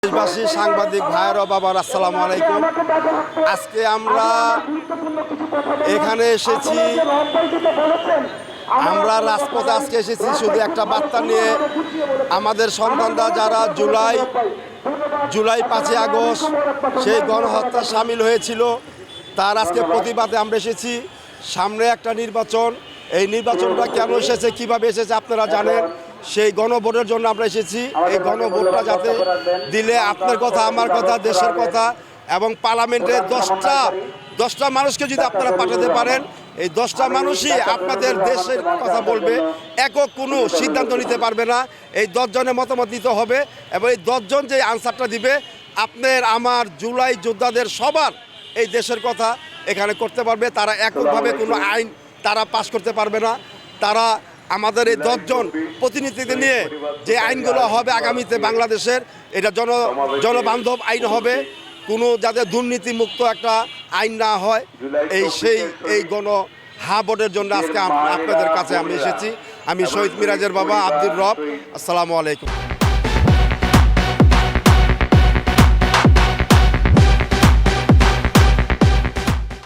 দেশবাসী, সাংবাদিক ভাইয়েরা, বাবার আসসালামু আলাইকুম। আজকে আমরা এখানে এসেছি, আমরা রাজপথে আজকে এসেছি শুধু একটা বার্তা নিয়ে। আমাদের সন্তানরা যারা জুলাই 5ই আগস্ট সেই গণহত্যা সামিল হয়েছিল, তার আজকে প্রতিবাদে আমরা এসেছি। সামনে একটা নির্বাচন, এই নির্বাচনটা কেন এসেছে, কিভাবে এসেছে আপনারা জানেন। সেই গণভোটের জন্য আমরা এসেছি। এই গণভোটটা যাতে দিলে আপনার কথা, আমার কথা, দেশের কথা এবং পার্লামেন্টে 10টা মানুষকে যদি আপনারা পাঠাতে পারেন, এই 10টা মানুষই আপনাদের দেশের কথা বলবে, একক কোনো সিদ্ধান্ত নিতে পারবে না। এই 10 জনের মতামত নিতে হবে এবং এই 10 জন যে আনসারটা দিবে, আপনার আমার জুলাই যোদ্ধাদের সবার এই দেশের কথা এখানে করতে পারবে। তারা এককভাবে কোনো আইন তারা পাশ করতে পারবে না। তারা আমাদের এই 10 জন প্রতিনিধিদের নিয়ে যে আইনগুলো হবে আগামীতে বাংলাদেশের, এটা জনবান্ধব আইন হবে, কোনো যাতে দুর্নীতিমুক্ত একটা আইন না হয়। এই ভোটের জন্য আজকে আপনাদের কাছে আমি এসেছি। আমি শহীদ মিরাজের বাবা আব্দুর রব। আসসালামু আলাইকুম।